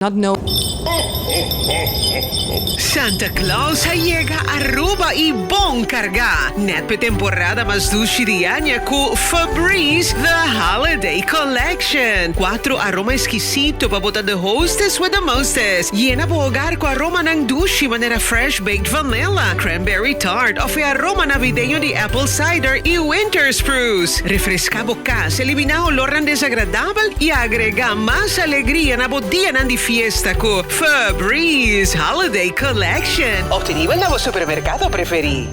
not know. Santa Claus llega a Aruba y bon carga. Netpe temporada mas dushirianya ku Febreze The Holiday Collection. 4 aroma exquisito para botar the hostess with the mostest. Llena po hogar ko aroma ng dushi manera fresh baked vanilla, cranberry tart o fe aroma navideño de apple cider y winter spruce. Refresca bocas, elimina olor ng desagradable y agrega más alegría na bodía ng di fiesta ko Febreze Holiday Collection. Obtenible na supermercado preferi.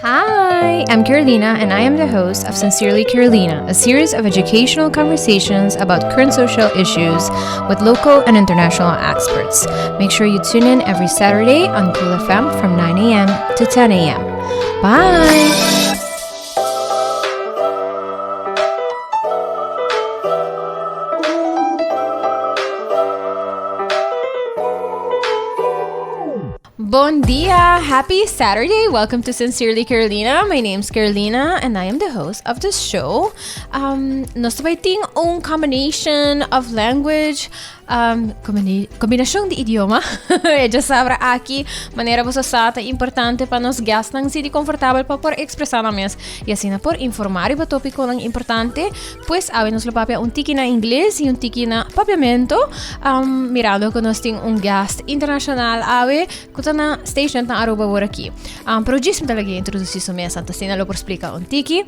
Hi, I'm Carolina, and I am the host of Sincerely Carolina, a series of educational conversations about current social issues with local and international experts. Make sure you tune in every Saturday on Cool FM from 9 a.m. to 10 a.m. Bye! Bon dia! Happy Saturday! Welcome to Sincerely Carolina. My name's Carolina and I am the host of this show. Nós vai ter combination of language, combinação de idioma. Já sabe aqui, maneira você sabe, é importante para nós gastar se confortável para por expressar na mes. E assim, por informar o tópico lang importante, pues awe nos papia tiki na inglês e tiki na papiamento. Mirando que nós tem guest internacional awe, que na station na Aruba por aqui. Pero disso me talaga introduzir sa mesa, antes na lo por explicar tiki.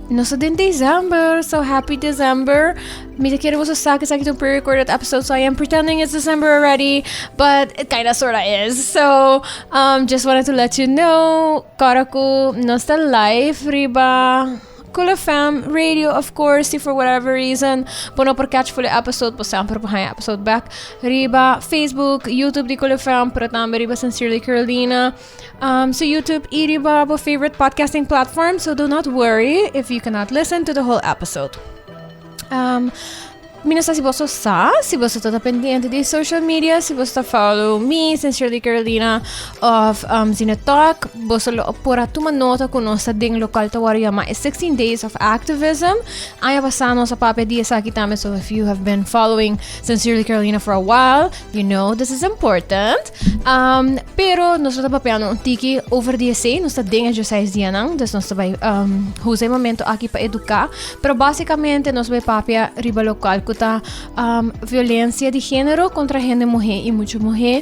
Nós din December, so happy December. Me quero você sabe que itong pre-recorded episode, so I am pretending it's December already, but it kinda sorta is. So, just wanted to let you know, Karaku, Nostal Live, Riba, Cool FM Radio, of course, if for whatever reason, puno por catch full episode, po samper po haya episode back, Riba, Facebook, YouTube di Cool FM, pero tambe Riba Sincerely Carolina, so YouTube, Riba, po favorite podcasting platform, so do not worry if you cannot listen to the whole episode. Minasa si você se você está pendiente de social media, se você está follow me, Sincerely Carolina, of Zine Talk, você lo pura tuma nota com nossa ding local tawariyama is 16 Days of Activism. Aya pasano sa pape dia sa kitame, so if you have been following Sincerely Carolina for a while, you know this is important. Pero nós está papeando tiki over dia say, nós está ding exercise dia nang, dus nós vai husay momento aqui para educar, pero basicamente nós vai papia riba local violência de género contra gente mulher e muita mulher.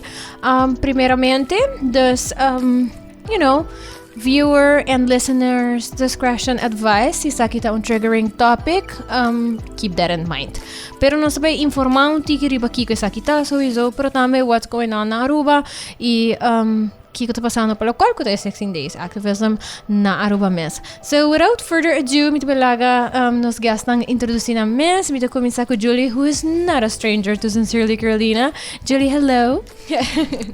Primeiramente, you know, viewer and listeners discretion advice. Se kita triggering topic, keep that in mind. Pero nós vai informar tiki riba kiko sa kita so iso, pero também what's going on na Aruba e kiko ta pasando pelo qual ko 16 Days Activism na Aruba mes. So without further ado, mito balaga nos gastang introducir na mes, mito começar com Julie, who is not a stranger to Sincerely Carolina. Julie, hello.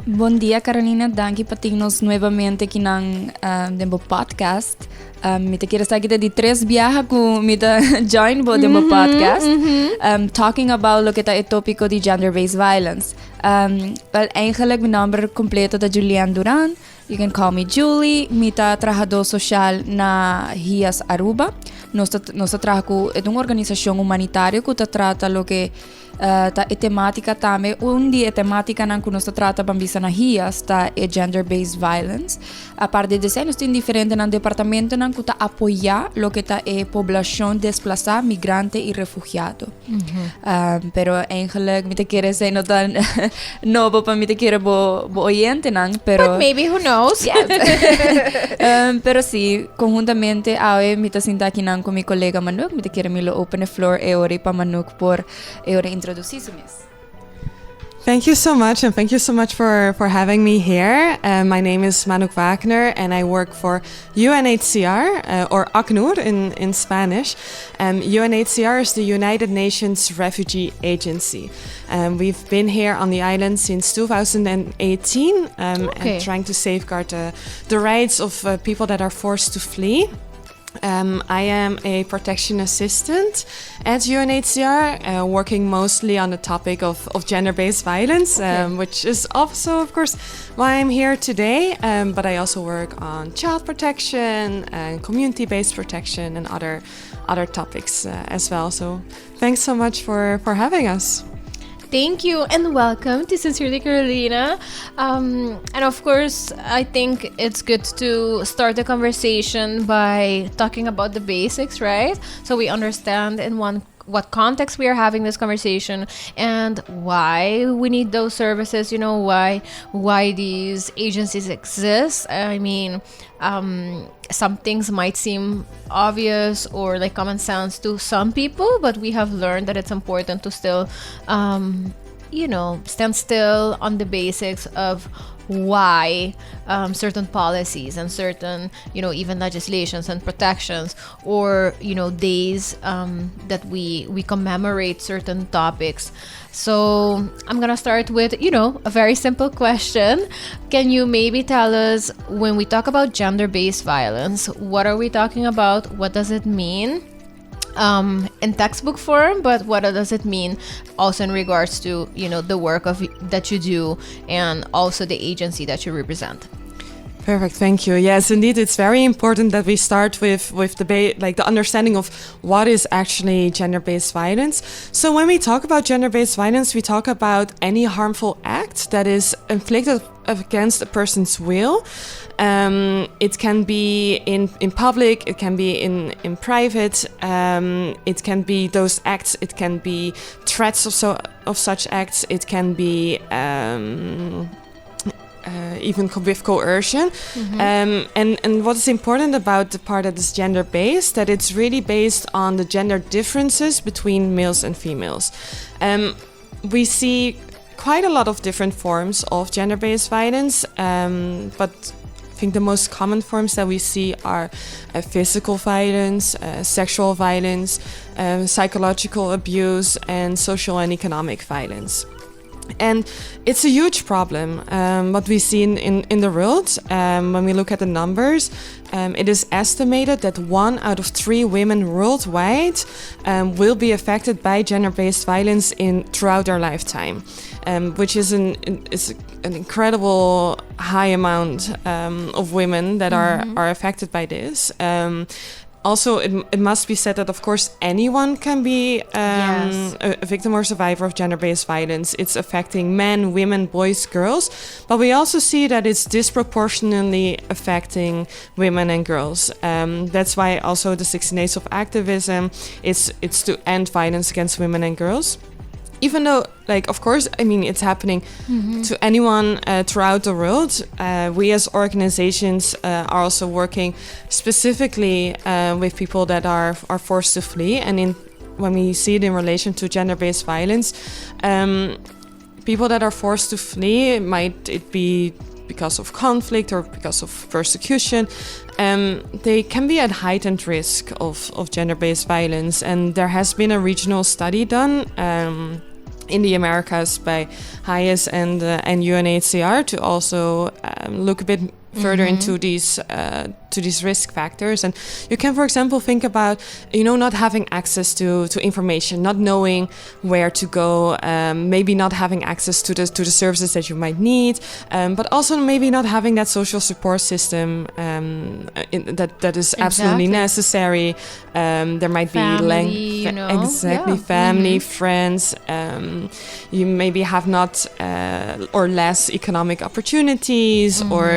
Bom dia, Carolina. Danke por termos novamente aqui no podcast. Mita quero estar aqui de 3 viajes com mita join bo de podcast. Talking about lo que tá tópico de gender-based violence. Well, eigenlijk mijn naam completo da Julian Duran. You can call me Julie. Mita trabajador social na HIAS Aruba. Nós trabalhamos em uma organização humanitária que trata lo que a temática também, dia a temática não que nós trata bambisa na HIAS tá é gender-based violence. A parte de nós tem diferente no departamento não que tá apoiar lo que tá é população desplazada, migrante e refugiado. Pero eigenlijk me te quero dizer não tá novo para me te quero bo oyente não, pero but maybe who knows. Yes. Pero sim, conjuntamente me te sinta aqui não com meu colega Manuk, me te quero me lo open the floor e ore para Manuk por introduzir isso mesmo. Thank you so much, and thank you so much for having me here. My name is Manuk Wagner, and I work for UNHCR, or ACNUR in Spanish. UNHCR is the United Nations Refugee Agency. We've been here on the island since 2018, and trying to safeguard the rights of people that are forced to flee. I am a protection assistant at UNHCR, working mostly on the topic of gender-based violence, which is also, of course, why I'm here today. But I also work on child protection and community-based protection and other topics as well. So thanks so much for having us. Thank you and welcome to Sincerely Carolina. And of course, I think it's good to start the conversation by talking about the basics, right? So we understand in what context we are having this conversation and why we need those services, why these agencies exist. I mean, some things might seem obvious or like common sense to some people, but we have learned that it's important to still stand still on the basics of why certain policies and certain, even legislations and protections or, days that we commemorate certain topics. So I'm going to start with, a very simple question. Can you maybe tell us, when we talk about gender-based violence, what are we talking about? What does it mean? In textbook form, but what does it mean also in regards to the work that you do and also the agency that you represent? Perfect, thank you. Yes, indeed, it's very important that we start with the understanding of what is actually gender-based violence. So when we talk about gender-based violence, we talk about any harmful act that is inflicted against a person's will. It can be in public, it can be in private, it can be those acts, it can be threats of such acts, it can be even with coercion. And what is important about the part that is gender-based, that it's really based on the gender differences between males and females. We see quite a lot of different forms of gender-based violence, but I think the most common forms that we see are physical violence, sexual violence, psychological abuse, and social and economic violence. And it's a huge problem, what we see in the world. When we look at the numbers, it is estimated that 1 out of 3 women worldwide will be affected by gender-based violence throughout their lifetime, which is an incredible high amount of women that are affected by this. Also, it must be said that, of course, anyone can be a victim or survivor of gender-based violence. It's affecting men, women, boys, girls. But we also see that it's disproportionately affecting women and girls. That's why also the 16 Days of Activism, it's to end violence against women and girls. Even though, of course, it's happening to anyone throughout the world. We as organizations are also working specifically with people that are forced to flee. And when we see it in relation to gender-based violence, people that are forced to flee, might it be because of conflict or because of persecution, they can be at heightened risk of gender-based violence. And there has been a regional study done in the Americas by HIAS and UNHCR to also look a bit further into these risk factors. And you can, for example, think about not having access to information, not knowing where to go, maybe not having access to the services that you might need, but also maybe not having that social support system that is absolutely necessary. There might family, be family, friends. You maybe have not or less economic opportunities, or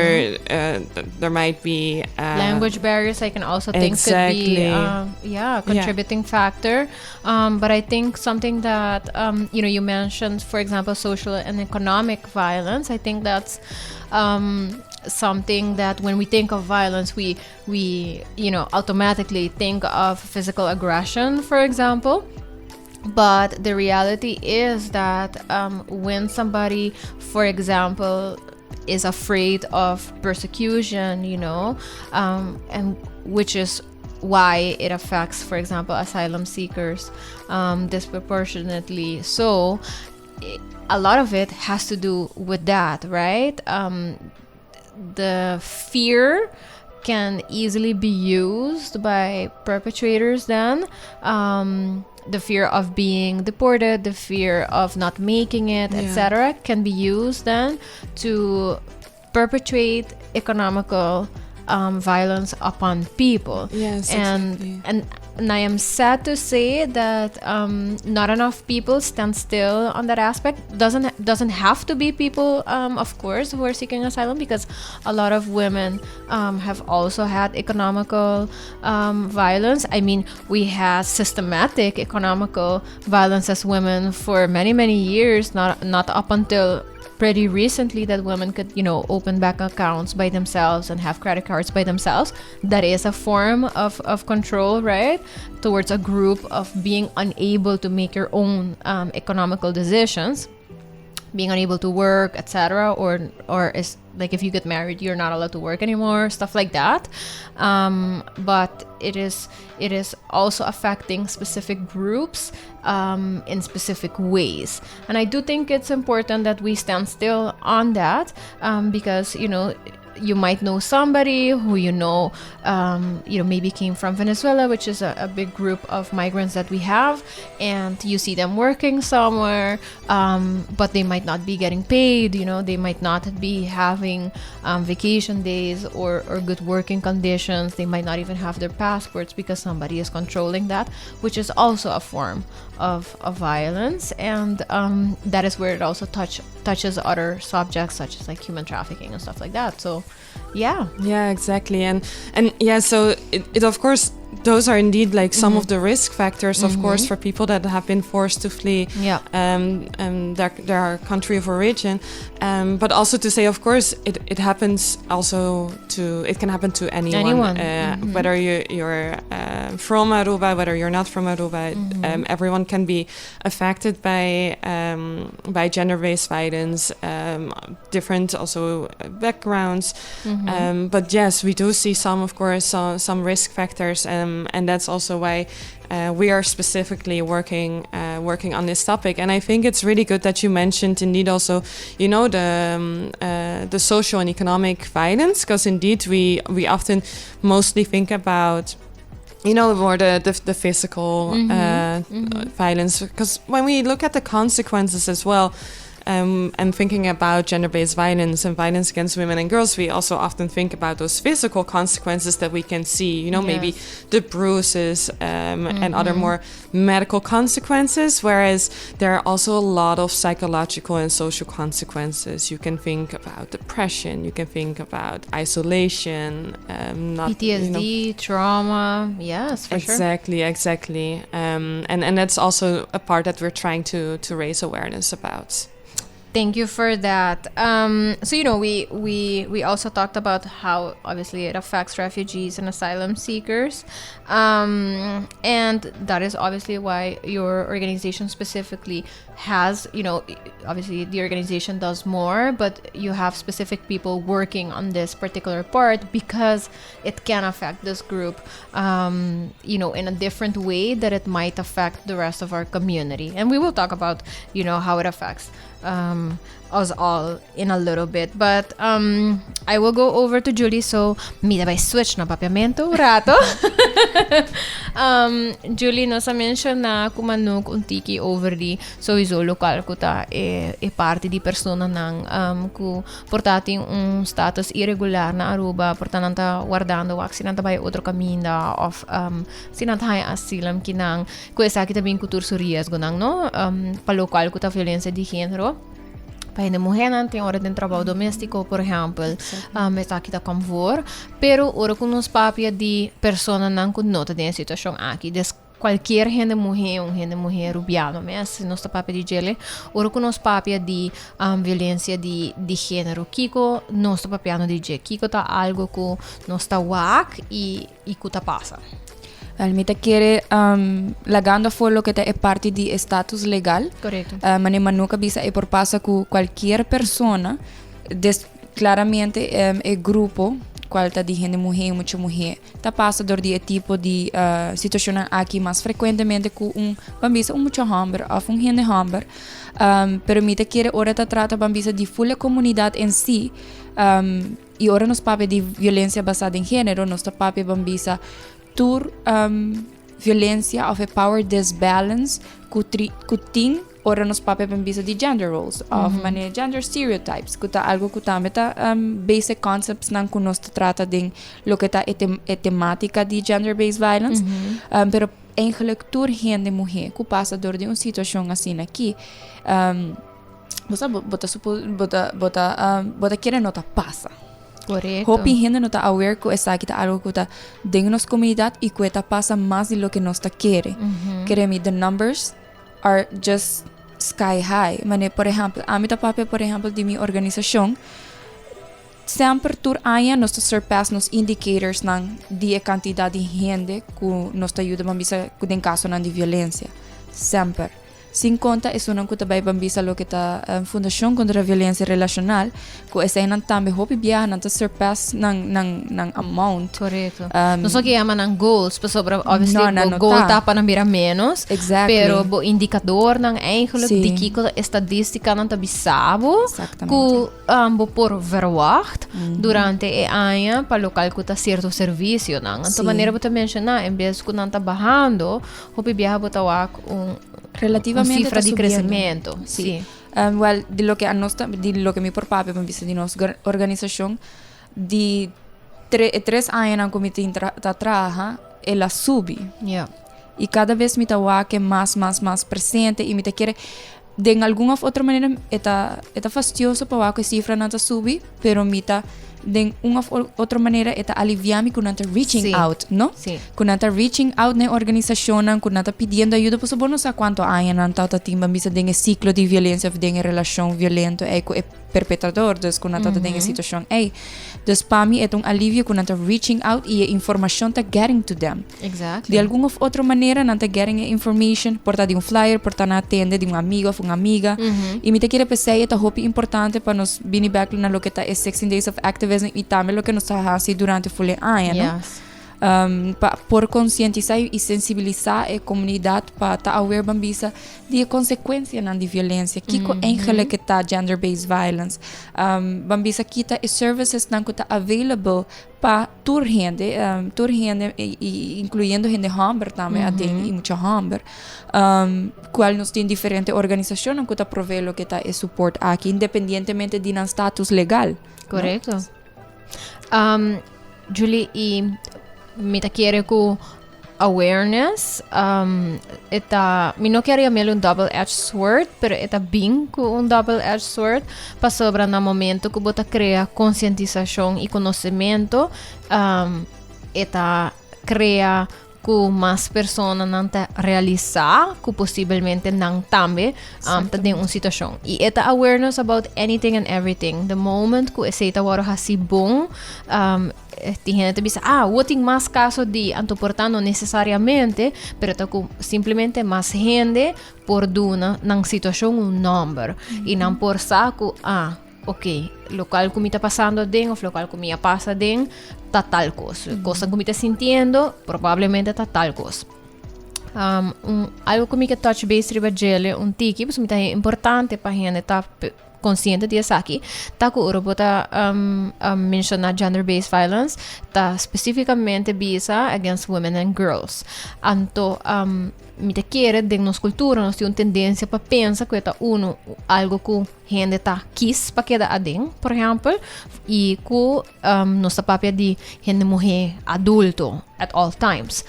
there might be language barriers. I can also think could be a contributing factor. But I think something that you mentioned, for example, social and economic violence. I think that's something that when we think of violence, we automatically think of physical aggression, for example. But the reality is that when somebody, for example, is afraid of persecution, and which is why it affects, for example, asylum seekers disproportionately. So a lot of it has to do with that, right? The fear can easily be used by perpetrators then. The fear of being deported, the fear of not making it, etc., can be used then to perpetrate economical violence upon people. Yes, and exactly. and And I am sad to say that not enough people stand still on that aspect. Doesn't have to be people, of course, who are seeking asylum, because a lot of women have also had economical violence. I mean, we had systematic economical violence as women for many, many years, not up until pretty recently that women could, open bank accounts by themselves and have credit cards by themselves. That is a form of control, right? Towards a group of being unable to make your own economical decisions, being unable to work, etc. Or is like if you get married, you're not allowed to work anymore, stuff like that. But it is also affecting specific groups in specific ways. And I do think it's important that we stand still on that, because you might know somebody who maybe came from Venezuela, which is a big group of migrants that we have, and you see them working somewhere, but they might not be getting paid, they might not be having vacation days or good working conditions. They might not even have their passports because somebody is controlling that, which is also a form of violence. And that is where it also touches other subjects such as like human trafficking and stuff like that. So yeah, exactly. And yeah, so it of course, those are indeed like some of the risk factors, of course, for people that have been forced to flee their country of origin. But also to say, of course, it happens also it can happen to anyone. Whether you're from Aruba, whether you're not from Aruba, everyone can be affected by gender-based violence, different also backgrounds. But yes, we do see some, of course, some risk factors. And that's also why we are specifically working on this topic. And I think it's really good that you mentioned indeed also, the social and economic violence, because indeed we often mostly think about more the physical violence, because when we look at the consequences as well. And thinking about gender-based violence and violence against women and girls, we also often think about those physical consequences that we can see, maybe the bruises and other more medical consequences, whereas there are also a lot of psychological and social consequences. You can think about depression, you can think about isolation, PTSD, trauma, yes, for sure. Exactly. And that's also a part that we're trying to raise awareness about. Thank you for that. So we also talked about how obviously it affects refugees and asylum seekers, and that is obviously why your organization specifically has, obviously the organization does more, but you have specific people working on this particular part because it can affect this group, in a different way that it might affect the rest of our community. And we will talk about, how it affects us all in a little bit, but I will go over to Julie. So mira, vai switch na papiamento un rato. Julie, no sa mention na kumanuk untiki over di sowieso lokal ko ta e parte di persona ng ku portati status irregular na Aruba portananta guardando wak sinanta bay outro caminho of sinanta hay asylum kinang ku esa kita bin kultur surias gonang no pa lokal ko ta violência de género. Para a mulher não tem hora de trabalho doméstico, por exemplo, está aqui da convor, pero ora com nos papia de persona não conota de situação aqui, des qualquer gente mulher rubiano, mas nossa papia de gele, ora com nos papia de violência de gênero, kiko nossa papiano de gele, kiko tá algo que nossa wak e que tá passa. Almita quiere lagando fuori lo que è parte di status legal. Correcto. Ma nunca bisa e por pasa con cualquier persona claramente el grupo qual tá de gente mulher mucha mulher tá passa dor de tipo de situação aqui mais frequentemente com bambisa mucho hambre ou gente hambre pero mita quiere ora tá trata bambisa de full comunidade em si e ora nos pape de violência basada em gênero nos tá pape bambisa tur violência of a power disbalance que tem ora nos pape pembisa di gender roles of gender stereotypes kuta algo kuta meta basic concepts nan kunos trata ding lo que ta temática di gender based violence pero eigenlijk doorheen de mulher que passa door de situação assim aqui bota querer nota passa. Correcto. Hopi gente no está aware que esa kita algo que está dentro de nuestra comunidad y que está pasa más de lo que nos quiere. Queremos the numbers are just sky high. Mane, por ejemplo, a mí papi, por ejemplo, de mi organización, sempre tur aia nos surpass nos indicators ng die quantidad de gente que nos ayuda bambisa en caso de violencia. Sempre. Sin conta, isso não kuta bay bambisa lo que ta Fundação contra a Violência Relacional, que essa não também hopi biya não ta surpass ng amount. Correto. Não só que ama ng goals, pero sobre obviously no, goal tá para mira menos. Exactly. Pero bo indicador ng eigenlijk die kiko estadística não ta bisabo. Exactamente. Que bo por verwacht durante e año para local kuta certo serviço nang. Anto maneira bo ta mencionar, em vez ku nang ta bajando, hopi biya bo ta wak relativamente cifra di subiendo. crecimiento. Sí. Well, de lo que mi por papi pambisa de nossa organização de 3 anos na comité ta trabaja ela sube. Yeah. E cada vez me tá que mais presente e me tá querer de alguma outra maneira é fastidioso para que a cifra não tá sube, pero me tá de uma outra maneira é aliviar-me com nanta reaching out, não? Sim. Com nanta reaching out na organização, com nanta pedindo ajuda, por sabor não sei quanto anos nanta timba misa de ciclo de violência, de relação violenta, é perpetrador, dus com nanta de situação, dus para mim é alívio com nanta reaching out e a informação tá getting to them. Exactly. De alguma outra maneira nanta getting information, porta de flyer, porta na tenda de amigo ou uma amiga, e me te querer pensar é hopi importante para nos bini back na lo que tá 16 days of activism e também lo que nos está fazendo durante o full ano, Yes. Por conscientizar e sensibilizar a comunidade para estar aware bambisa de consequência de violência que que está gender-based violence bambisa kita e services não que está available para toda gente incluindo gente humber também e muita humber qual nos tem diferentes organizações que está provendo o que está e suporte aqui independentemente de um status legal. Correcto. Julie, y me quiere ku awareness mi no quería un double-edged sword, pero eta bing ku un double-edged sword pa sobra na momento que bota crea conscientização e conhecimento eta crea ku mas persona não te realizar ku possivelmente não também tem uma situação e eta awareness about anything and everything the moment ku aceita waro hasi bom tem gente bisa what tem mais caso de anto portando necessariamente pero ta ku simplesmente mais gente por duna nang situação number e não por saco ok, local que me está passando dentro, o local que me passa dentro, está tal coisa. Coisa que me está sentindo, provavelmente está tal coisa. Algo que me quer touch base riba gele, tiki, porque me está importante para a gente estar consciente disso aqui. Tá que o robota mencionar gender-based violence, tá especificamente bisa against women and girls. Anto, me te quiere de nos cultura, nós temos tendência para pensar que é algo que gente tá quis para quedar adem, por exemplo, e que nossa papel de gente mulher adulto at all times.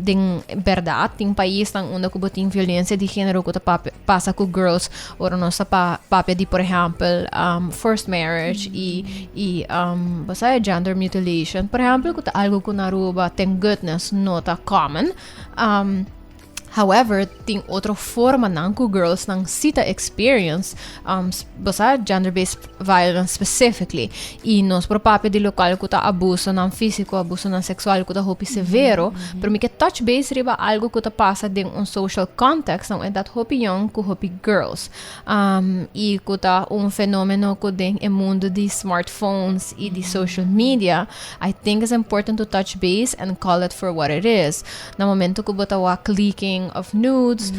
Den verdade, tem país onde que tem violência de gênero que passa com girls, ou nossa papel de, por exemplo, forced marriage e gender mutilation, por exemplo, que algo que na Aruba tem goodness not a common. However, tem outra forma não que girls não cita experience gender-based violence specifically e nós por papel de local que tá abuso não físico, abuso não sexual que tá hopi severo, pero me que touch base riba algo que tá passa de social context não é dat hopi young que hopi girls e que tá fenômeno que tem no mundo de smartphones e de social media. I think it's important to touch base and call it for what it is. No momento que bota wa clicking of nudes,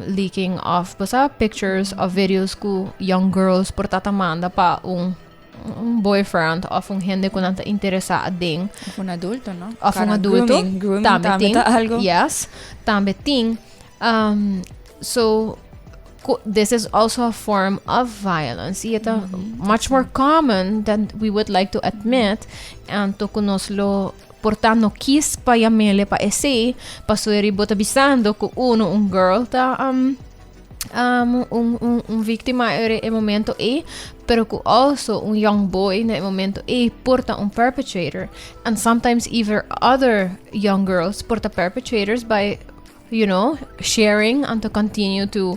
leaking of pictures of videos ku young girls por tatamanda pa boyfriend of gente que não está interessada em adulto, não? Of adulto. Grooming também tá algo. Yes, também tem. So, this is also a form of violence. Ita much more common than we would like to admit. And to conoslo portando quis pa yamele pa ese pasueri bota bisando ku uno un girl ta un víctima e momento pero ku also un young boy na momento porta un perpetrator, and sometimes even other young girls porta perpetrators by sharing and to continue to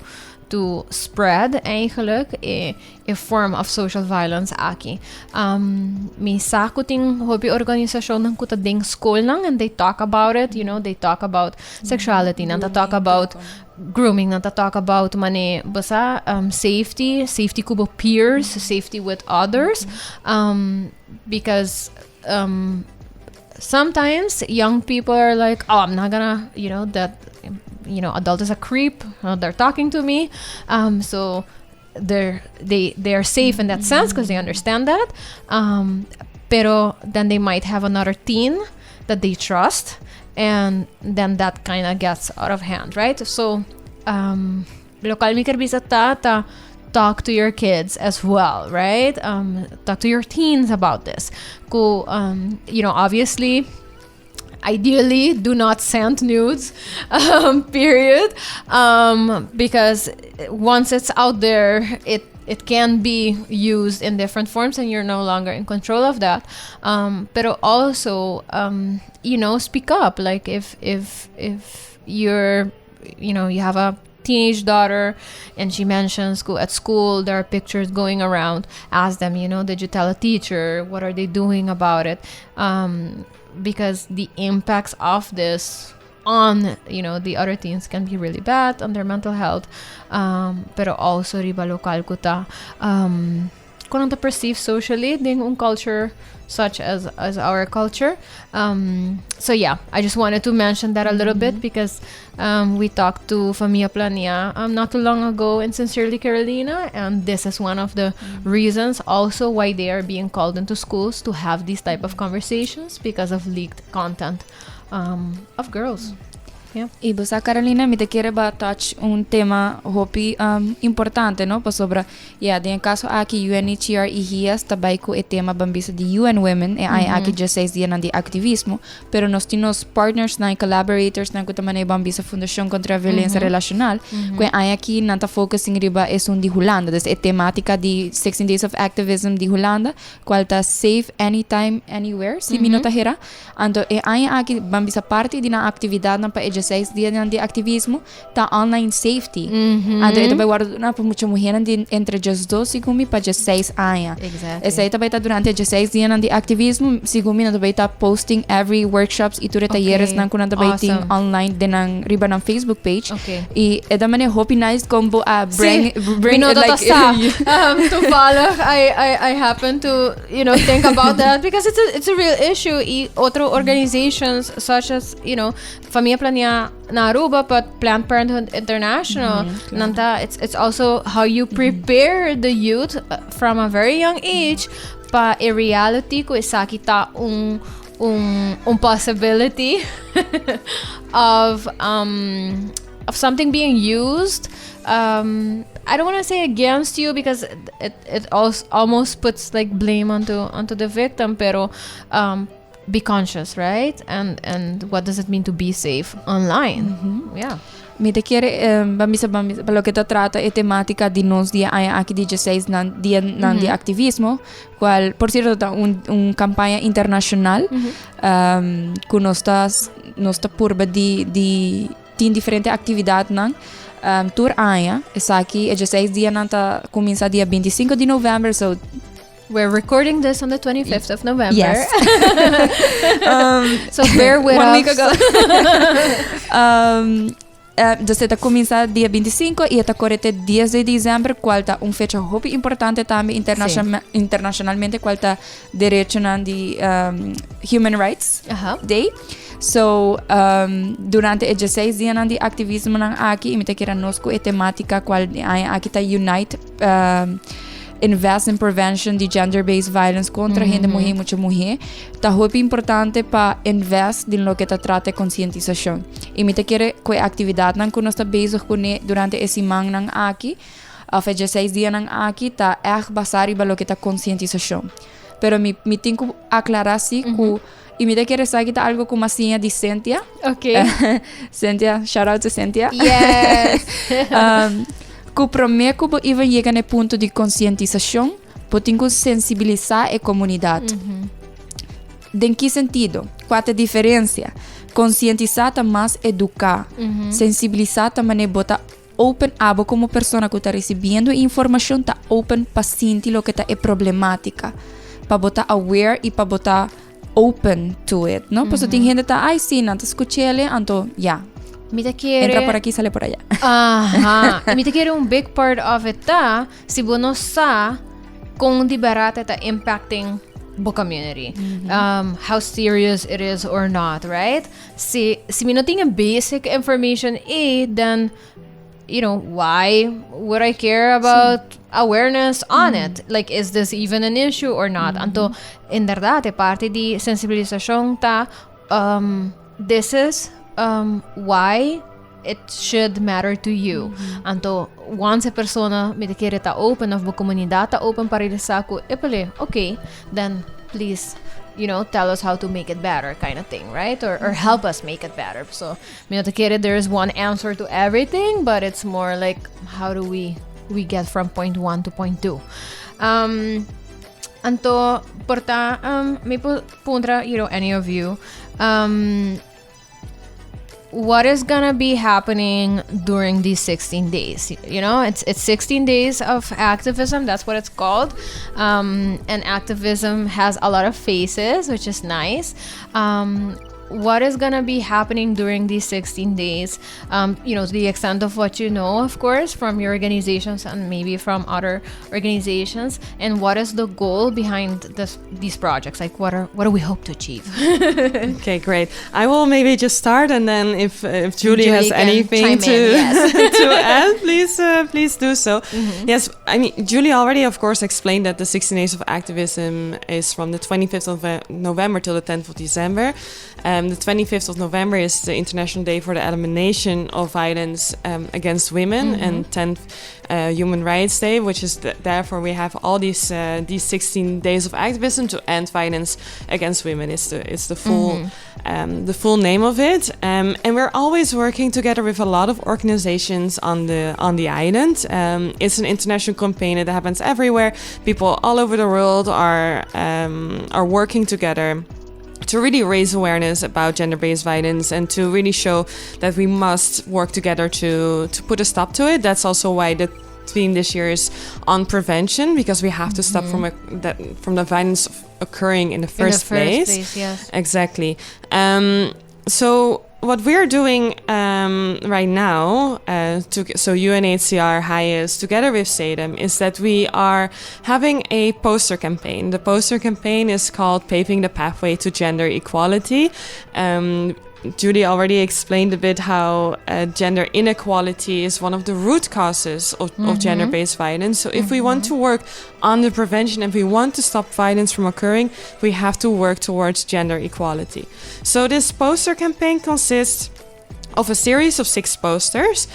spread eigenlijk a form of social violence aki. May sakuting hobby organisasyon ng kuta ding school nang, and they talk about it, they talk about sexuality, nang talk about grooming, nang talk about safety kubo peers, safety with others, because sometimes young people are like, oh, I'm not gonna, adult is a creep, they're talking to me, so they are safe in that sense because they understand that, pero then they might have another teen that they trust, and then that kind of gets out of hand, right? So lokal mi kerbisa ta talk to your kids as well, right? Talk to your teens about this. Obviously, ideally, do not send nudes, period. Because once it's out there, it can be used in different forms, and you're no longer in control of that. Pero also, speak up. Like if you're, you have a teenage daughter and she mentions at school there are pictures going around, ask them, did you tell a teacher? What are they doing about it? Because the impacts of this on the other teens can be really bad on their mental health, pero also riba lokal ko ta kung to perceive socially ding un culture such as our culture. So yeah, I just wanted to mention that a little bit because we talked to Familia Plania not too long ago in Sincerely Carolina, and this is one of the reasons also why they are being called into schools to have these type of conversations because of leaked content of girls. Yeah. E busa Carolina, mi te quiere ba touch un tema hopi importante, no? Pa sobra, den caso aqui UNHCR e HIAS tabay ko e tema bambisa di UN Women, ay aqui 16 dia nan di aktivismo, pero nos tinos partners na collaborators na kuta man bambisa Fundación contra a Violência Relacional, kung ay aqui nanta focusing riba es un di Holanda, des e temática di 16 Days of Activism di Holanda, qual ta safe anytime, anywhere, si minota hera, ando e ay aqui bambisa parte di na aktividad na pa 16 dias de ativismo ta online safety. Ando ito ba guardo na po mucho mulher entre just 12 sigumi pa just 6 anos. Exactly. Essa ito ba ita durante just 6 dias de ativismo sigumi na ba ita posting every workshops e ture talleres nang kunan ba ting online denang riba ng Facebook page. Okay. E eda man hopi nice combo bring like to follow. I happen to think about that because it's a real issue. E otro organizations such as Familia Plania na Aruba, but Planned Parenthood International, nanta it's also how you prepare the youth from a very young age pa a reality ko isa kita un possibility of something being used. I don't want to say against you because it almost puts like blame onto the victim, pero be conscious, right? And what does it mean to be safe online? Yeah. Mi te quiere bambisa lo que te trata e temática di nos dia aqui di 16 nan di activismo, cual por cierto ta un campaña internacional con nosta purba di tin diferente actividad nan tour aya esa aqui e 16 dia nan ta comienza dia 25 de novembro, so we're recording this on the 25th of November. Yes. So bear with us. 1 week ago. Você tá começar dia 25 e até correte 10 de dezembro, qual tá fecha hopi importante também internacionalmente, qual tá direito de Human Rights Day. So, durante 16 dias de ativismo aqui, e me te queira nosco e temática qual aqui tá Unite invest in prevention de gender-based violence contra gente mulher, mucha mulher, tá muito importante para invest em lo que tá trata conscientização. E me te quer que atividade não que nós tá bezig com durante esse mês nang aqui, of 16 dias nang aqui, tá basado em lo que tá conscientização. Pero me tenho que aclarar assim que e me te quer saber que algo como assim de Cynthia. Okay. Cynthia, shout out to Cynthia. Yes. Que primeiro que iba chegar no ponto de conscientização, podemos sensibilizar a comunidade. Em que sentido? Qual é a diferença? Conscientizar tá mais educar. Sensibilizar também é botar open abo como pessoa que está recebendo informação, tá open para sentir o que tá é problemática. Para botar aware e para botar open to it, no? Porque tem gente que tá, ai sim, antes escutei ele, então, yeah. Entra por aqui, sale por allá. Me te quer big part of it ta, si bono sa, kung di barata ta impacting the community. How serious it is or not, right? Si mi no tinga basic information then you know, why would I care about awareness on it? Like, is this even an issue or not? Anto, in verdade, parte di sensibilización ta, this is why it should matter to you. Anto, once a persona me quiere ta open of the comunidad ta open para sa ko, epale, okay, then please, you know, tell us how to make it better, kind of thing, right? Or help us make it better. So, there is one answer to everything, but it's more like, how do we get from point 1 to point 2? Anto, porta, may pundra, you know, any of you, what is gonna be happening during these 16 days? You know, it's 16 days of activism. That's what it's called. And activism has a lot of faces, which is nice. What is gonna be happening during these 16 days? You know, to the extent of what you know, of course, from your organizations and maybe from other organizations. And what is the goal behind these projects? Like, what do we hope to achieve? Okay, great. I will maybe just start, and then if Julie has anything to add, please do so. Yes, I mean, Julie already, of course, explained that the 16 days of activism is from the 25th of November till the 10th of December. The 25th of November is the International Day for the Elimination of Violence against Women, and 10th Human Rights Day, which is therefore we have all these 16 days of activism to end violence against women. It's the full name of it, and we're always working together with a lot of organizations on the island. It's an international campaign that happens everywhere. People all over the world are working together to really raise awareness about gender-based violence and to really show that we must work together to put a stop to it. That's also why the theme this year is on prevention, because we have to stop from the violence occurring in the first place. Yes. Exactly. So what we're doing right now, so UNHCR, HIAS, together with SADM, is that we are having a poster campaign. The poster campaign is called Paving the Pathway to Gender Equality. Julie already explained a bit how gender inequality is one of the root causes of gender-based violence. So if we want to work on the prevention and we want to stop violence from occurring, we have to work towards gender equality. So this poster campaign consists of a series of 6 posters.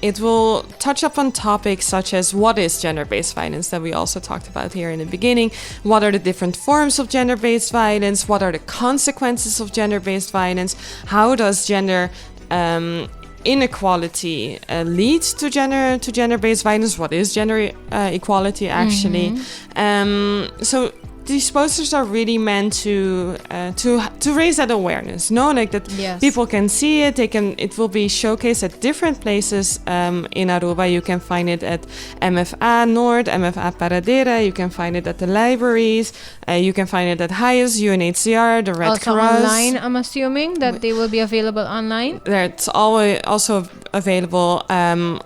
It will touch upon topics such as what is gender-based violence that we also talked about here in the beginning, what are the different forms of gender-based violence, what are the consequences of gender-based violence, how does gender inequality lead to gender-based violence, what is gender equality actually. So these posters are really meant to raise that awareness, like that people can see it. It will be showcased at different places in Aruba. You can find it at MFA Nord, MFA Paradera. You can find it at the libraries. You can find it at HIAS, UNHCR, the Red Cross. Online, I'm assuming that they will be available online. It's always also available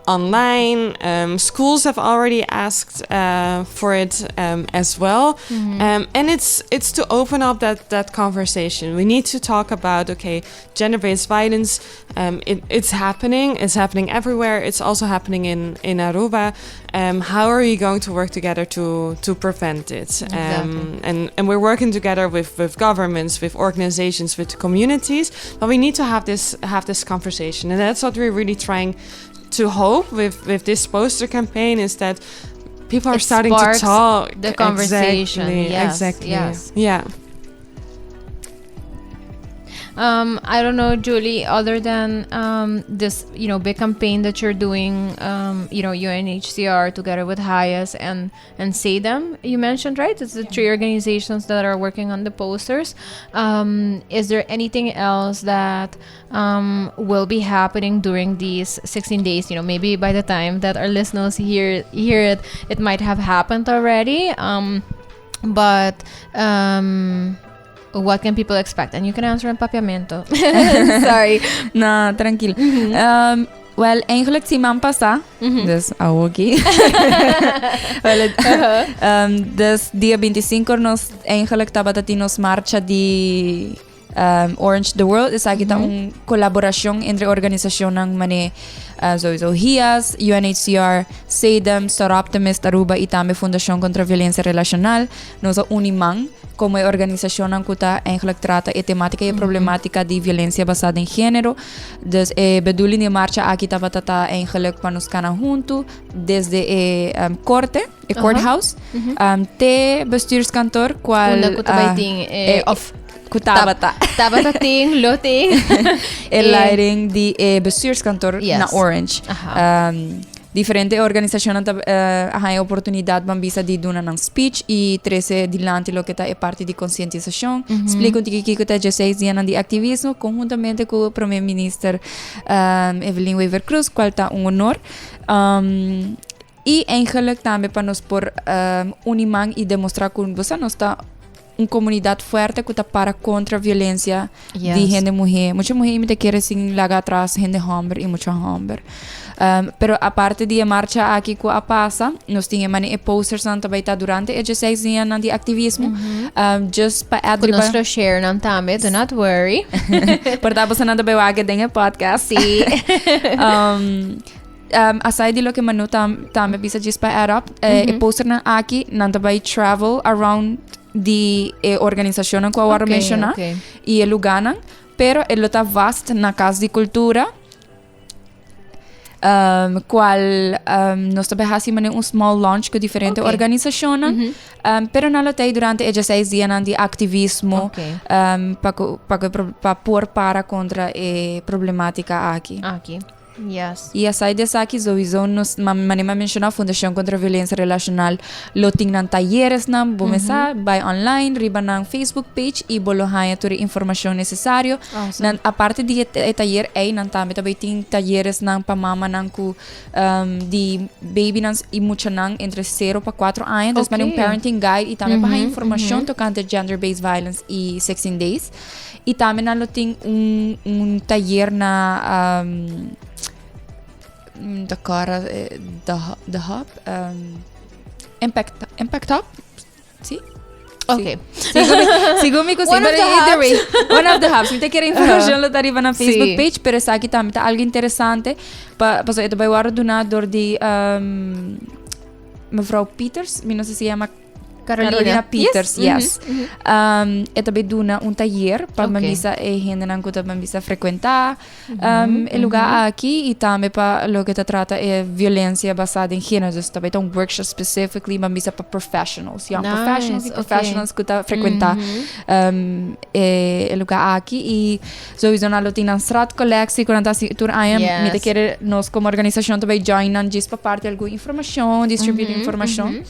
online. Schools have already asked for it as well. And it's to open up that conversation. We need to talk about, okay, gender-based violence, it's happening everywhere. It's also happening in Aruba. How are we going to work together to prevent it? Exactly. And we're working together with governments, with organizations, with communities, but we need to have this conversation. And that's what we're really trying to hope with this poster campaign, is that people are starting to talk. The conversation. Exactly. Yes. Yeah. I don't know, Julie, other than this, big campaign that you're doing, UNHCR together with Hayas and SADEM, you mentioned, right? It's the 3 organizations that are working on the posters. Is there anything else that will be happening during these 16 days? Maybe by the time that our listeners hear it, it might have happened already. But what can people expect? And you can answer in papiamento. Sorry. Na, tranquilo. Well, eigenlijk si man pasa. Dus aquí. Dus dia 25 nos eigenlijk tabatati nos marcha di Orange the World. Is kita colaboración entre organización ng mani sowieso HIAS, UNHCR, SADEM, Star Optimist, Aruba y también Fundación contra Violencia Relacional. Nos unimang como organización ang kuta eigenlijk trata e temática e problemática di violencia basada en género. Dus bedoeling die marcha aquí tabatata eigenlijk panos kanan junto desde corte, courthouse, te bestuurskantoor kwal of kutabata. Tabatating, loting. Leiding die bestuurskantoor na Orange. Diferente organizaciones hay oportunidad bambisa di duna ng speech y 13 dilante lo que ta é parte de conscientização. Explico que que ta 16 dias de activismo conjuntamente com o primeiro ministro Evelyn Wever Cruz, qual ta honor. E eigenlijk também para nos por unimang e demonstrar que você não está uma comunidade forte que está para contra a violência de gente mulher. Muita mulher me quer assim largar atrás gente homem e muita homem. Pero a parte de marcha aqui que a passa, nós tínhamos posters na tabaita durante e 16 dias de ativismo. Just para adriba. Nós share não também, do not worry. Por tapos na tabaita dengue podcast. Sim. Aside de lo que Manu também bisa just para add up, e poster na aqui na tabaita travel around de organização que eu vou mencionar e el lugar, pero ele está vasto na casa de cultura. Qual nós também fazemos small launch com diferentes organizações, pero não lo tem durante 16 dias de ativismo para pôr para contra a problemática aqui. Yes. E a saída aqui, sowieso, nós manima mencionar a Fundação contra a Violência Relacional, loting ng talleres na bumesa, by online, riba ng Facebook page, e bolohaya toda informação necessário. Awesome. A parte de taller ay nang também ting talleres ng pamama ng ku di baby nang e mucha nang entre 0 para 4 anos. Dus man parenting guide e também para informação tocante gender-based violence e 16 days. E também na loting taller na da cara the hub impact hub sim okay sigumi ko one of the hubs te quero informação lá arriba na Facebook page pero essa aqui também tá algo interessante para ito vai war donador de mevrouw Peters não sei se chama Carolina Peters, yes. Ito ba duna taller para mambisa gente nang kuta mambisa frequentar el lugar aqui e também para lo que trata violência basada em gênero. Dus também um workshop specifically mambisa para professionals, young professionals kuta frequentar el lugar aqui e sowieso na lo tinang strat collectie quando tá tur ayam me te querer nos como organização também joinan just para parte alguma informação, distribuir informação.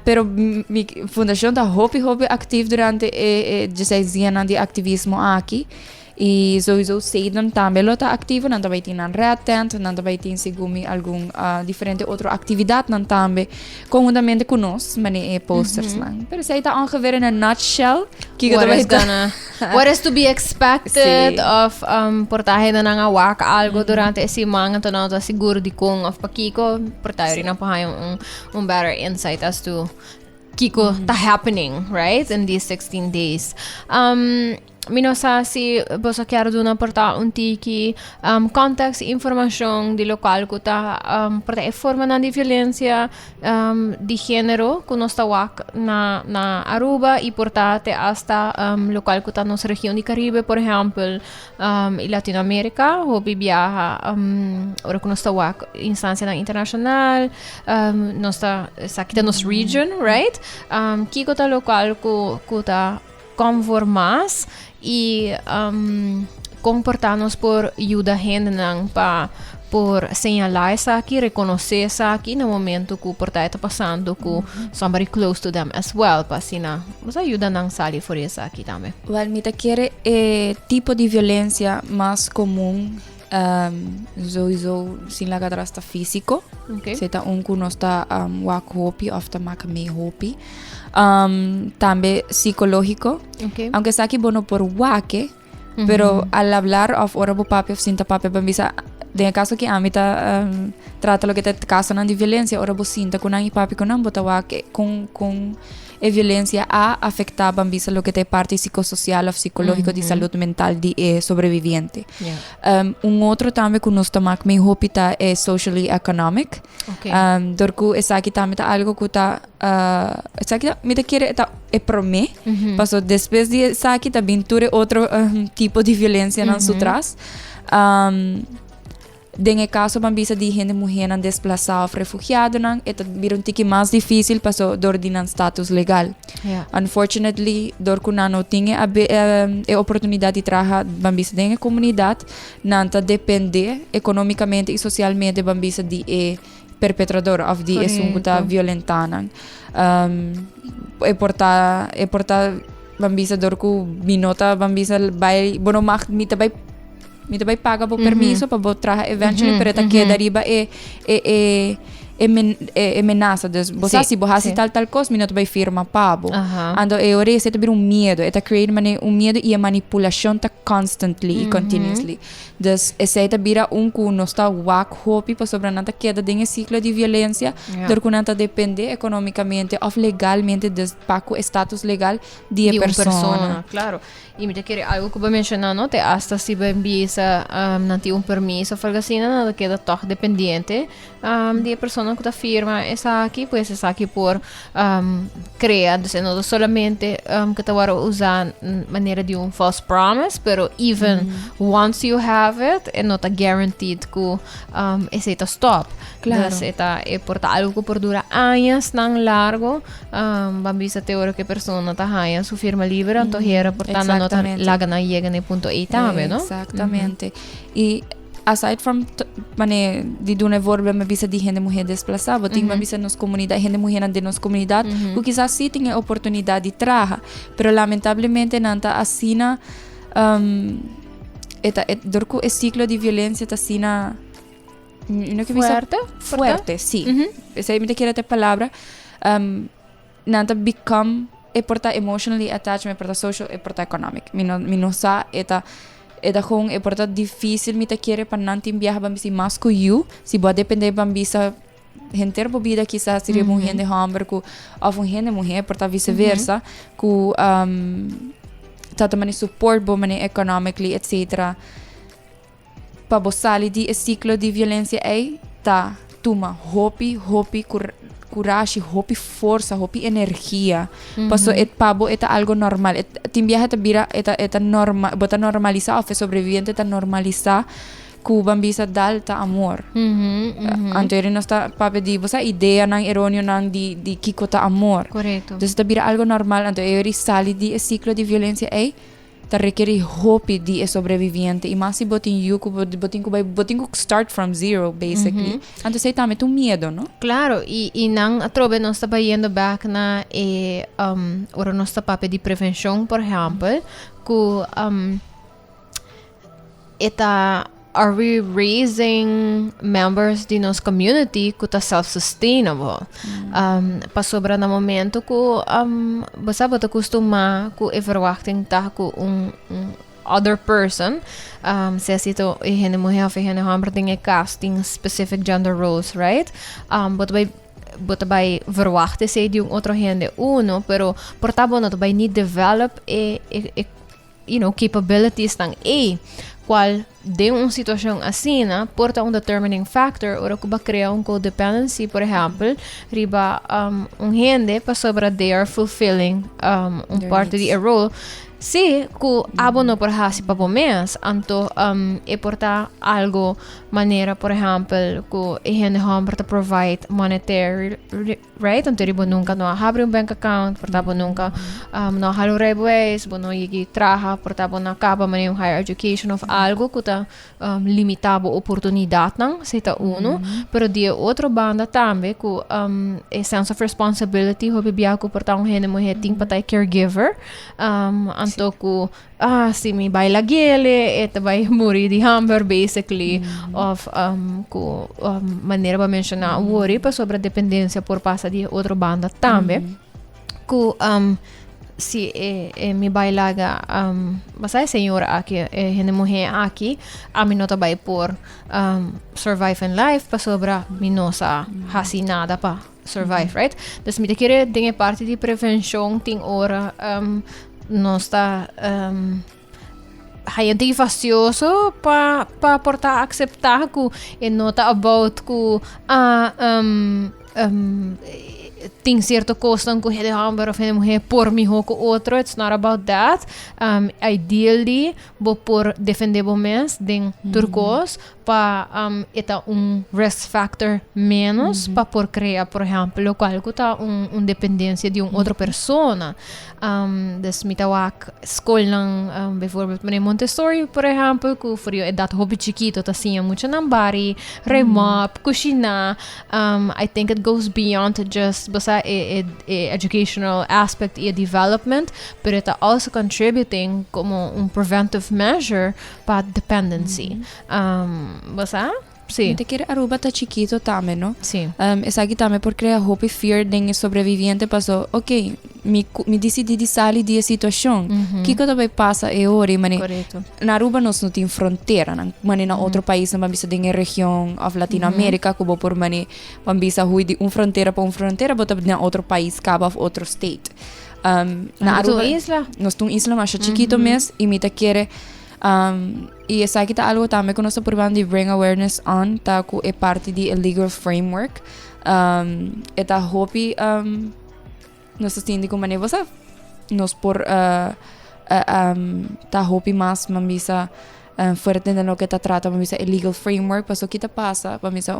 Pero mi fundação está hobby ativo durante 16 dias de ativismo aqui. E sowieso SADEM também está ativo, não também tem Red Tent, não também tem segumi algum diferente outra atividade, não também conjuntamente com nós, mas posters lá. Pero sei está ongeveer in a nutshell. What is to be expected of portahe na nangawak algo durante esse mga to na siguro di kung of pakiko portahe rin ang pahayong better insight as to kiko ta happening, right? In these 16 days. Minosa si bosa chiaro duna porta un tiki context information di local kuta porta e forma na di violencia di género kunosta wak na Aruba y portate hasta local kuta nos región di Caribe por ejemplo y Latinoamérica o bibiaha ora kunosta wak instancia na internacional nosta sakita nos region, right? Kiko ta local kuta conformas y comportarnos por ayuda gente por señalar essa aqui, reconhecer essa aqui no momento que o portal está passando com somebody close to them as well, para assim, nos ajuda a sair por isso aqui também. Well, mita quiere tipo de violência mais comum sowieso sin laga drasta físico. Okay. Seta que não está wak hopi, ofta maka me hopi. Também psicológico. Okay. Aunque sa aqui bono por wake, pero al hablar of orabo papi of sinta papi bambisa de caso que amita trata lo que te caso de violência orabo sinta con ang papi con ang bota wake com e violência a afectar bambisa lo que te parte psicossocial ou psicológico de saúde mental de sobreviviente. Yeah. Outro também que nós tomamos me hopita é socially economic. Okay. Dorku essa aqui também tá algo que tá essa aqui me te quer tá é pro me. Passo depois de essa aqui tá pintura outro tipo de violência não sutras. Denge caso bambisa di gente mulher não desplazada ou refugiado não é um tiki mais difícil passo dor de não status legal. Yeah. Unfortunately dor ku não tinha a oportunidade de trabalhar bambisa denge comunidade não tá depender economicamente e socialmente bambisa de perpetrador of de que tá violentando. É portar bambisa dor ku minota bambisa vai bono mag mita vai paga por permiso para trabalhar eventually pero que dariba amenaça dus você se borrasse tal coisa minuto vai firma pabo ando ore você tá medo create medo e a manipulação tá constantly e continuously dus esse tá vira que não está wak hopi para sobre nada queda de ciclo de violência dor que não tá depende economicamente ou legalmente des paco status legal de persona. Claro. E me quer algo que eu mencionar, não? Te hasta se bambisa não tem permiso, falga assim, não queda toque dependente de persona que tá firma essa aqui, pues essa aqui por criar, não somente que tá usar maneira de false promise, pero even once you have it, é não tá guaranteed que esse tá stop. Claro. Esse tá porta algo que por dura anos tão largo, bambisa teoria que persona tá ganha su firma livre, então era portando laga na llega no ponto aí também, não? Exatamente. E aside from de dune vorbe me bisa de gente mulher desplazada, tem me bisa nos comunidade, gente mulher de nos comunidade, o quizás sim tem a oportunidade de trabalhar, pero lamentavelmente não tá assina dorku o ciclo de violência tá assina fuerte, sim. Essa é a minha palavra. Não tá become porta emotionally attached, porta social, porta economic. Minosa eta kung porta difícil me te quiere para não viajar bambisi mais que you, se pode depender bambisa gente bobida quizás seria mulher de Hamburg ou gente mulher porta vice-versa, que tá também support bo mane economically etc. Para bossali di ciclo de violência aí tá tuma hopi coragem, hopi força, hopi energia. Passo pabo eta algo normal. Timbiaha ta bira eta normal, bota normalizar, o sobrevivente ta normalizar ku bambisa dal ta amor. Anterior não está papo de você ideia nang errôneo nang de kiko ta amor. Correto. Dus ta bira algo normal, anterior sali di ciclo de violência aí ta requer hope de sobrevivente e mais se botin ku start from zero basically. Então sei também tu medo, não? Claro, e não atrobe nós está indo back na ora nós está papo de prevenção, por exemplo, que are we raising members de nossa community que tá self-sustainable? Pa sobra na momento que você bota costuma que verwachting tá com other person, se assim to gente mulher ou gente homem tem casting specific gender roles, right? But by bota vai verwachten se de outro gente uno, pero por tabo não vai niet develop capabilities tang qual de uma situação assim, porta determining factor, ora que vai criar codependency, por exemplo, riba gente para sobre they are fulfilling parte de a role. Se ku abo no por hasi pa mes, anto porta algo maneira, por exemplo, ku gente para provide monetary, right? Anto ribo nunca no abre bank account, portabo nunca no halo rebues, bono yigi traha, portabo na acaba maneira higher education of algo ku ta limitado oportunidade nang seta uno, pero dia outro banda também ku a sense of responsibility hobi biya ku porta gente mo heting patay caregiver, anto ku si mi baila gele eta vai muri di hamburger basically of ku maneira ba mencionar worry pa sobre dependência por passa de outra banda também ku si mi bailaga basta senhora aqui gente mulher aqui a mi nota vai por survive in life pa sobre mi nossa hasi nada pa survive, right? Dus mi te kere dinge parte de prevenção ting ora não está hayati facioso pa portar aceitar que e nota about que tem certo custo que ele hamburger of ele por mi ho outro. It's not about that. Ideally bo por defender bo mes den turcos pa eta risk factor menos pa por criar, por exemplo, algo tá dependência de outra persona. Des mitawak school ng bijvoorbeeld meneer Montessori, por exemplo, que for you dat hobby chiquito ta siya mucho nambari, remap, kushina. I think it goes beyond just basta a educational aspect e development, pero it's also contributing como preventive measure pa dependency. Basta? Sí. Te quiere Aruba ta chiquito também, no? Sí. Esa aqui também por criar hope e fear de sobreviviente passou, ok, me decidi de sair de situação. Que coisa vai passar e ora, mani. Correto. Na Aruba nós não tem fronteira, mani na outro país, na bambisa de região of Latinoamérica, como por mani, bambisa hui de fronteira para fronteira, bota na outro país, cabo of outro state. Na Aruba, isla? Nós tem isla, mas chiquito mesmo, e me te quiere e essa aqui tá algo também que nós estamos probando de bring awareness on, tá que é parte de legal framework. É tá hopi nós estamos com maneira você nós por tá hopi mais mamisa fuerte de lo que tá trata mamisa legal framework, passo que tá passa mamisa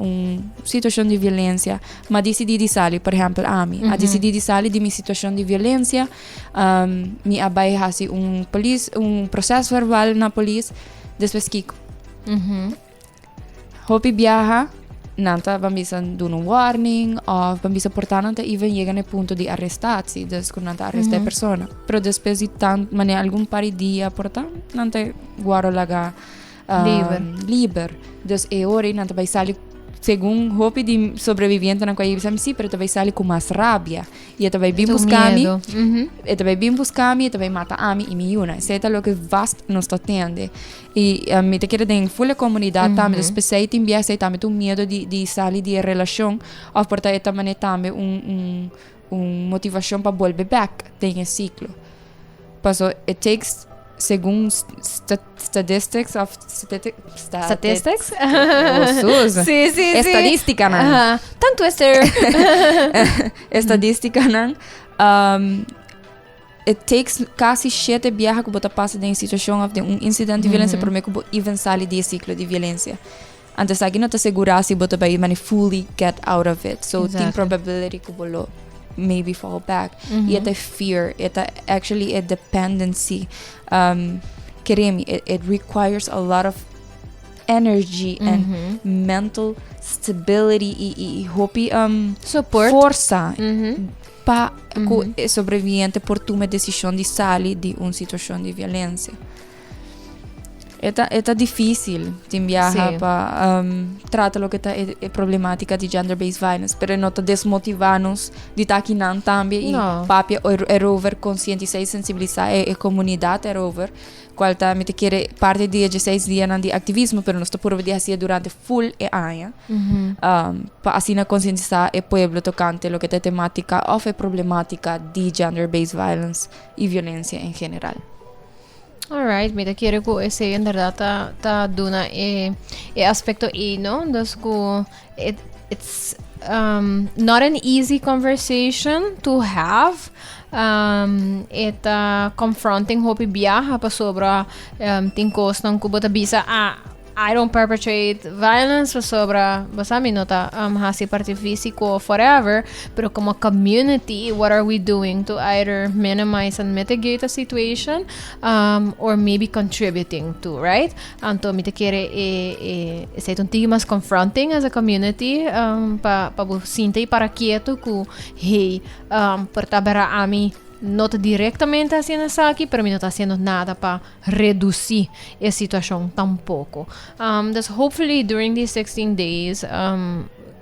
situação de violência, mas decidi de sair, por exemplo, a decidi de sair de minha situação de violência, me abai hasi processo verbal na polícia. Depois que hopi viaja, nanta bambisa dun warning of bambisa portar nanta even chega no ponto de arrestatie, dus con nanta arresta persona. Pero depois de tant mane algum pari dia portar nanta guaro laga liber. Dus ora nanta vai salir según hopi de sobreviviente na qual eu sim, pero vai salir com mais rabia. E vai vir buscar-me, vai vir buscar-me, vai matar a mim e me una. Isso é o que vast nos está tendo. E me te quero em full comunidade também, especialmente em biasa também tu medo de sair de relação, ou portar esta maneira também motivação para voltar back tem ciclo. Passo it takes según statistics Statistics? Sí. Estadística nan. Tanto Estadística nan. It takes quase 7 viajes que você passa em situação de incidente de violência para que even sair de ciclo de violência. Antes aqui não te assegurar se você vai fully get out of it. So tem probability que você maybe fall back. E é fear, é actually a dependency. Keremi, it requires a lot of energy and mental stability e hopi support, força para sobreviviente por tomar decisão de sair de uma situação de violência. Eta difícil timbiaha Sì. pa trata lo que ta é problemática de gender-based violence, pero nota desmotivar-nos de estar aqui não também No. e papia over conscientizar e sensibilizar a comunidade over qual ta me te quer parte de 16 dias de ativismo, pero nós por dia assim durante full e ano pa assim na conscientizar o pueblo tocante lo que ta temática of a problemática de gender-based violence e violência em geral. Alright, mira, quiero que ese en verdad ta duna aspecto no, dus ko it's not an easy conversation to have. Eta confronting hopi biyaha pa sobra tingkos ng kubota bisa I don't perpetrate violence pa sobra basta minota hasi parte físico forever, pero como community, what are we doing to either minimize and mitigate a situation or maybe contributing to, right? Anto mite quiere say tunti mas confronting as a community pa businte para quieto ku hey pertabera ami no está directamente haciendo eso aquí, pero no está haciendo nada para reducir esa situación tampoco. Thus hopefully during these 16 days,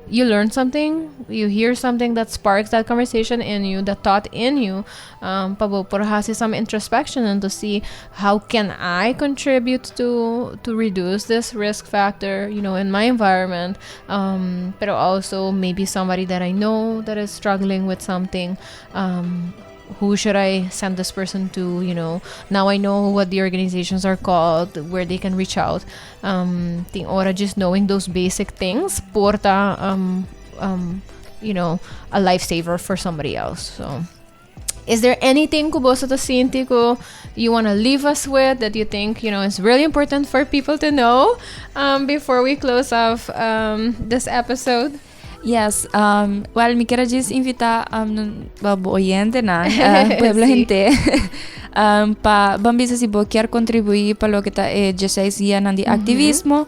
you learn something, you hear something that sparks that conversation in you, that thought in you, por have some introspection and to see how can I contribute to reduce this risk factor, in my environment, but also maybe somebody that I know that is struggling with something. Who should I send this person to? Now I know what the organizations are called, where they can reach out. Ting ora just knowing those basic things porta a lifesaver for somebody else. So is there anything kubosa ta sinti ko you want to leave us with that you think is really important for people to know before we close off this episode? Yes, well, me quiero just invitar babo oyente na pueblo Sí. gente pa bambisa si bo quer contribuir para lo que ta 16 dias de activismo,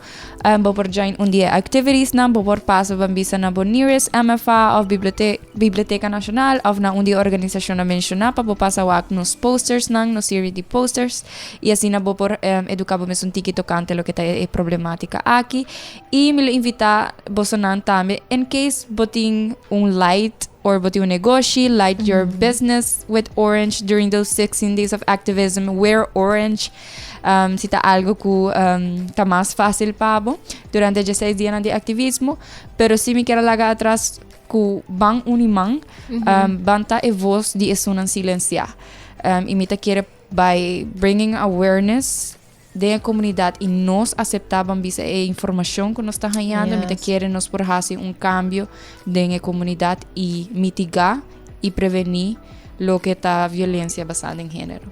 bo por join dia activities na bo por paso bambisa na bo nearest MFA of Biblioteca Nacional of na dia organização na mencionar pa bo pasa wak nos posters nang no series de posters e assim na bo por educar bo mesun tiki tocante lo que ta problemática aqui e me invitar bo sonan tambe in case boting light or boting un negócio, light your business with orange during those 16 days of activism. Wear orange. Si ta algo que ta mais fácil pabo durante 16 dias de activismo, pero si me quero lagar atrás ku bang unimang banta e voz di esunan silenciar. E me ta quere by bringing awareness da comunidade e nós aceitavam bisa a informação que nós está ganhando, Yes. me querem nos por fazer cambio da comunidade e mitigar e prevenir lo que tá violência basada em gênero.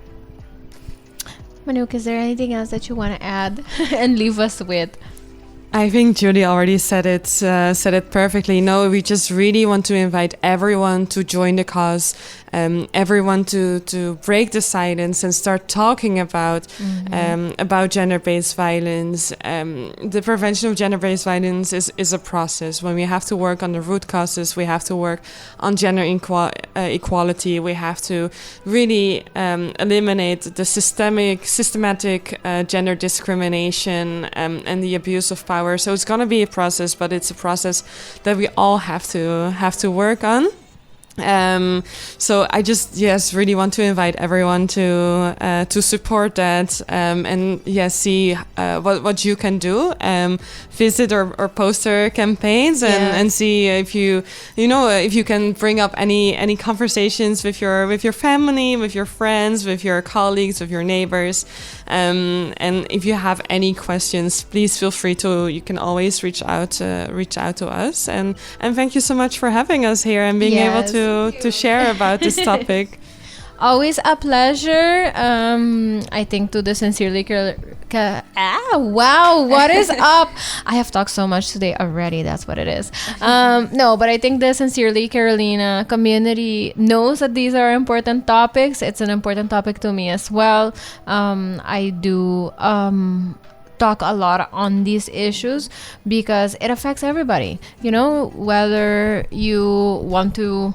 Manuk, is there anything else that you want to add and leave us with? I think Judy already said it perfectly. No, we just really want to invite everyone to join the cause, everyone to break the silence and start talking about gender-based violence. The prevention of gender-based violence is a process. When we have to work on the root causes, we have to work on gender equality. We have to really eliminate the systematic gender discrimination and the abuse of power. So it's going to be a process, but it's a process that we all have to work on. So I just really want to invite everyone to support that and see what you can do. Visit our poster campaigns and see if you can bring up any conversations with your family, with your friends, with your colleagues, with your neighbors. And if you have any questions, please feel free to. You can always reach out to us. And thank you so much for having us here and being able to share about this topic. Always a pleasure. I think to the Sincerely wow, what is up? I have talked so much today already. That's what it is. No, but I think the Sincerely Carolina community knows that these are important topics. It's an important topic to me as well. I do talk a lot on these issues because it affects everybody. Whether you want to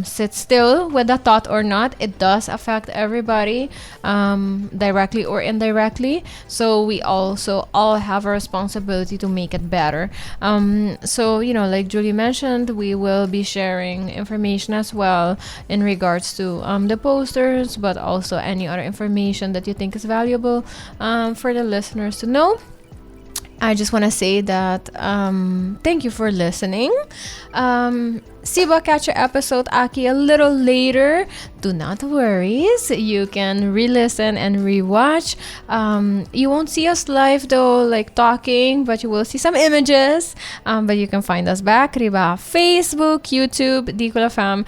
sit still with a thought or not, it does affect everybody, directly or indirectly. So we also all have a responsibility to make it better. So, like Julie mentioned, we will be sharing information as well in regards to the posters, but also any other information that you think is valuable for the listeners to know. I just want to say that thank you for listening. Siba catch your episode Aki a little later. Do not worry. You can re-listen and re-watch. You won't see us live though, like talking, but you will see some images. But you can find us back riba Facebook, YouTube, Di Ko La Fam.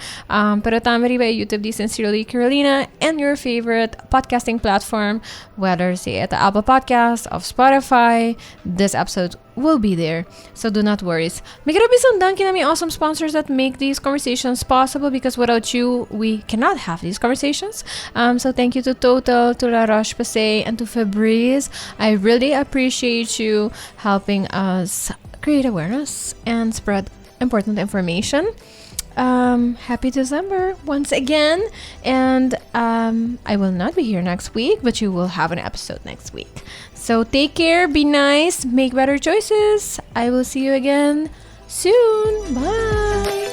Pero tama riba YouTube, Di Sincerely Carolina, and your favorite podcasting platform, whether say at the Apple Podcast of Spotify. This episode will be there, so do not worry. Migrabe sundan kinami awesome sponsors that make these conversations possible, because without you we cannot have these conversations. So thank you to Total, to La Roche-Posay, and to Febreze. I really appreciate you helping us create awareness and spread important information. Happy December once again, and I will not be here next week, but you will have an episode next week. So take care, be nice, make better choices. I will see you again soon. Bye.